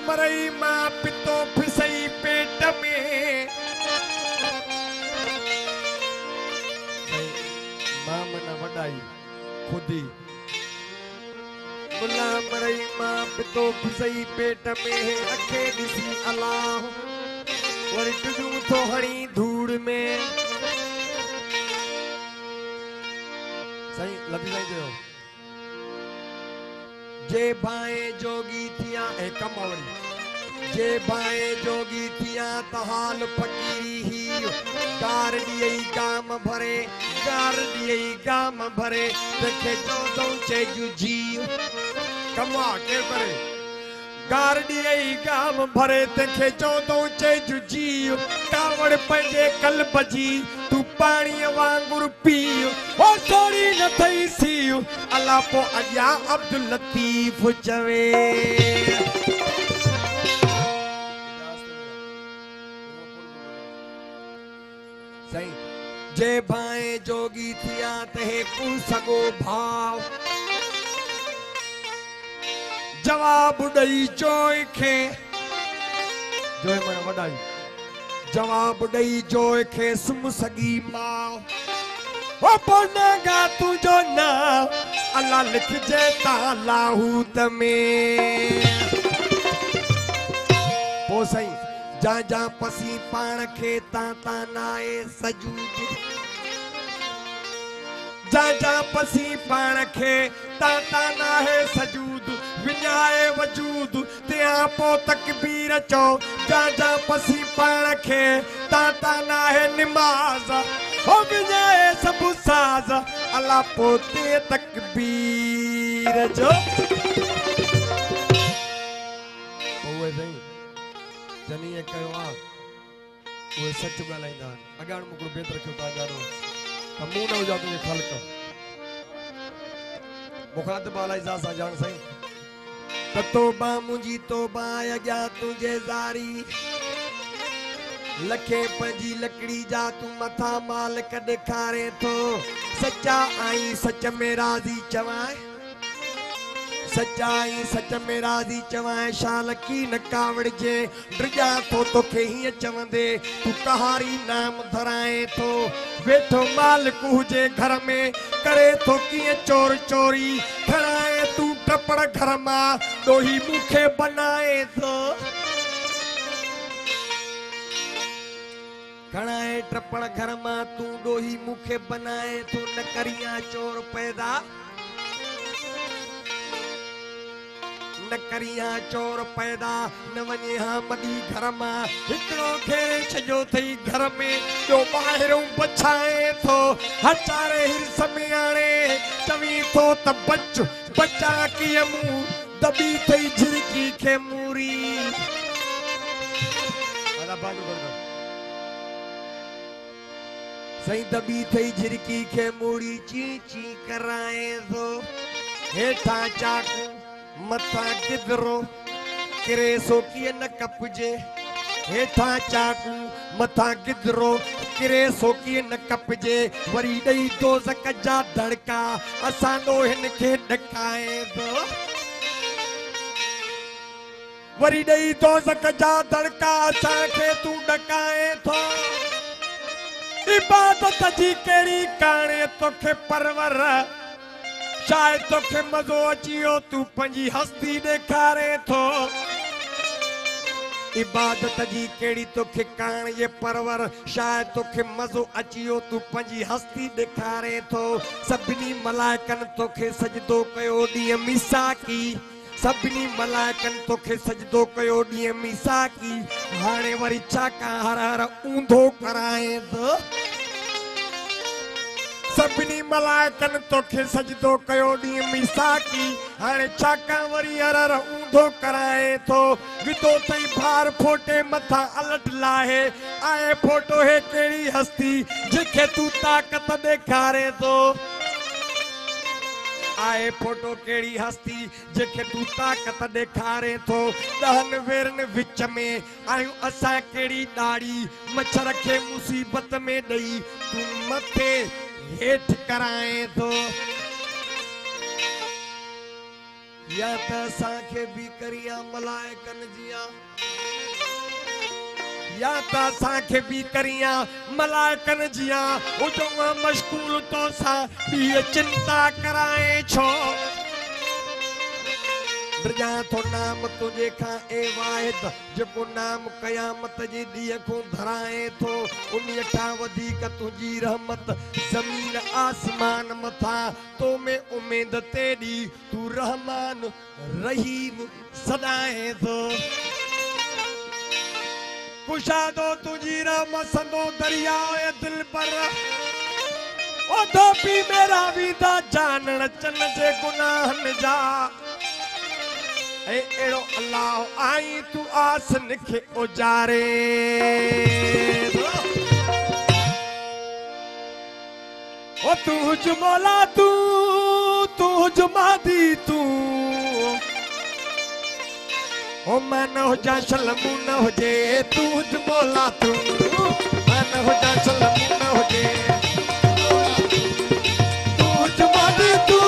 मरई मां पितो फिसई पेट में मां मना वडाई खुदी मुला मरई मां पितो फिसई पेट में अखे दिसी अल्लाह वरी तुझू तो हणी धूड़ में सही लभी नहीं जो जे भाए जोगी थिया ए कमवड़ी जे भाए जोगी थिया त हाल फकीरी ही गार दिए काम भरे गार दिए काम भरे देखे जो दो चेजू जी कमा के करे गार दिए काम भरे देखे जो दो चेजू जी कावड़ पंजे कल्ब जी तू पानी वांगुर पीओ ओ सोरी न थई सीओ अल्लाह पो अजा अब्दुल लतीफ चवे सही जे भाए जोगी थिया तहे कु सगो भाव जवाब दई जोय खे जोय मन वडाई जवाब दई जोय खे सुम सगी मां ओ पोनेगा तुझो नाम अल्लाह लिख जे तालाहूत में पो सही जा जा पसी पाण खे ता ता नाए सजूद जा जा पसी पाण खे ता ता नाए सजूद विञाए वजूद त्या पो तकबीर चो जा जा पसी पाण खे ता ता नाए निमाज़ ओ विञाए सब साज़ अल्लाह पो ते तकबीर जो ओए सही जनी ये कयो आ ओए सच ॻाल्हाईंदा अगाड़ मुकड़ो बेत रखियो ता जानो त मूं न हुजा तुझे ख़ल्क़ मुखातिब अलाई ज़ात सां जान सही त तोबा मुंहिंजी तोबा अॻियां तुंहिंजे ज़ारी लखे पंहिंजी लकड़ी जा तूं मथा माल कॾ खारे थो सच्चा आई सच में राज़ी चवाए सच्चाई सच में राज़ी चवाए शाल की न कावड़जे ड्रिजा थो तोखे हीअं चवंदे तूं कहारी नाम धराए थो वेठो मालिक हुजे घर में करे थो कीअं चोर चोरी खणाए तूं टपड़ घर मां ॾोही मूंखे बनाए थो खणाए टपड़ घर मां तूं ॾोही मूंखे बनाए थो न करियां चोर पैदा न करियां चोर पैदा न वञे हा मदी घर मां हिकिड़ो घेरे छॾियो अथई घर में ॿियो ॿाहिरों बछाए थो हचारे हिरस में आणे चवी थो त बच बचा कीअं मूं दॿी अथई झिरकी खे मूरी सही दॿी अथई झिरकी खे मूरी ची ची कराए थो हेठां चाकू मथा गिदरो किरे सो कीअं न कपजे हेठां चाकू मथा गिदरो किरे सो कीअं न कपजे वरी ॾेई दोज़क जा धड़का असां ॾो हिन खे ॾकाए थो वरी ॾेई दोज़क जा धड़का असांखे तूं ॾकाए थो इबादत जी कहिड़ी काणे तोखे परवर शायद तोखे मज़ो अची वियो तूं पंहिंजी हस्ती ॾेखारे थो इबादत जी कहिड़ी तोखे काण ये परवर शायद तोखे मज़ो अची वियो तूं पंहिंजी हस्ती ॾेखारे थो सभिनी मलाइकनि तोखे सजदो कयो ॾींहुं मिसाकी सभिनी मलाइकनि तोखे सजदो कयो ॾींहुं मिसाकी हाणे वरी छाकां हर हर ऊंधो कराए थो सभिनी मलाइकनि तोखे सजदो कयो ॾींहुं मिसाकी हाणे छाकां वरी हर हर ऊंधो कराए थो विधो अथई भार फोटे मथां अलट लाहे आए फोटो हे कहिड़ी हस्ती जंहिंखे तूं ताक़त ॾेखारे थो आए फोटो कहिड़ी हस्ती जंहिंखे तूं ताक़त ॾेखारे थो ॾहनि वेरनि विच में आहियूं असां कहिड़ी ॾाढ़ी मच्छर खे मुसीबत में ॾेई तूं मथे हेठि कराए थो या त असांखे बि करिया मलाइकन जिया या त असांखे बि करिया मलाइकन जिया उजो मशगूल तो सा ॿी चिंता कराए छो ब्रजा तो नाम तुझे खां ए वाहिद जेको नाम क़यामत जे ॾींहं खां धराए थो उन खां वधीक तुंहिंजी रहमत ज़मीन आसमान मथा तो में उमेद तेरी तू रहमान रहीम सदाए थो कुशादो तुझी रहमत संदो दरियाओ ए दिल पर ओ धोपी मेरा विदा जानण चन जे गुनाहन जा एड़ो अल्लाह आई तू आसन के उजारे ओ तू जुमला तू जुमादी तू ओ मन हो जा शलमू न हो जे तू जुमला तू मन हो जा शलमू न हो जे तू जुमादी तू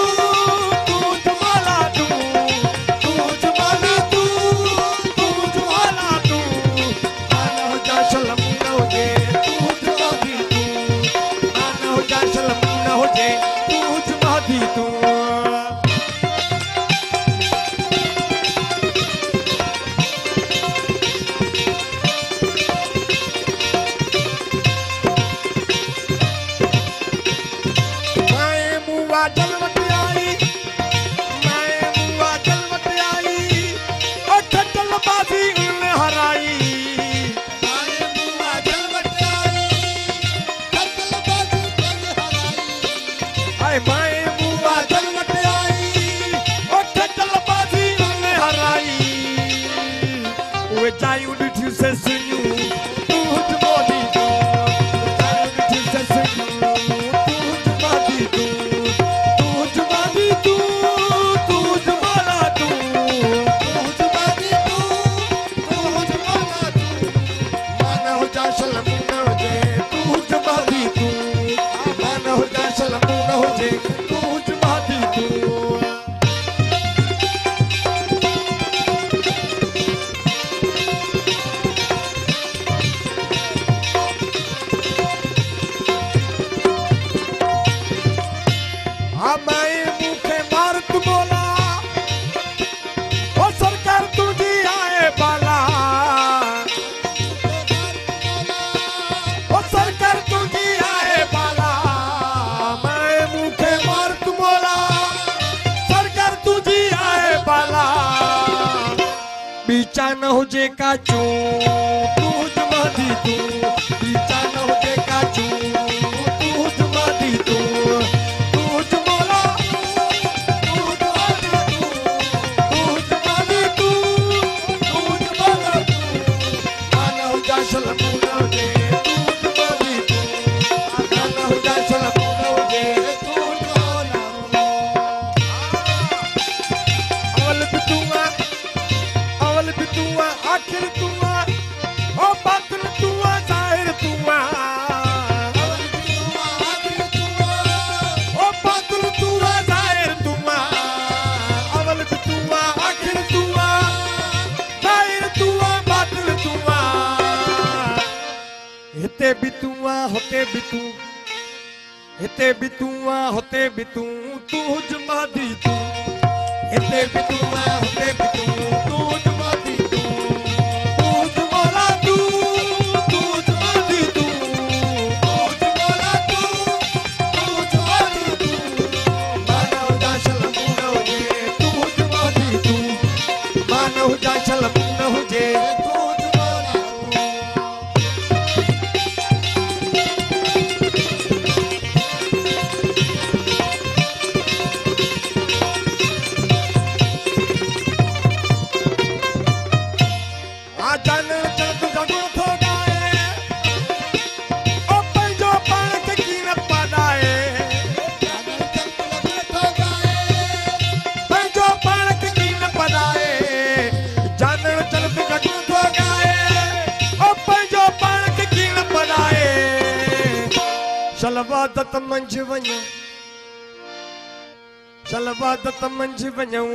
न हो जे काचू तू जुमादी तू बीचा न हो जे काचू तू जुमादी तू जुमला तू जुमादी तू जुमला तू मन हो जा शलमू न हो जे तू जुमादी तू मन हो जा शलमू न हो जे तू जुमला अवल भी तू आखिर तू ओ बातिल तू जाहिर तू अवल भी तू आखिर तू ओ बातिल तू जाहिर तू अवल भी तू आखिर तू जाहिर तू बातिल तू हिते भी तू होते भी तू हिते भी तू होते भी तू तू जुमादी तू हिते भी तू होते भी तू शलवादत मंझि वञो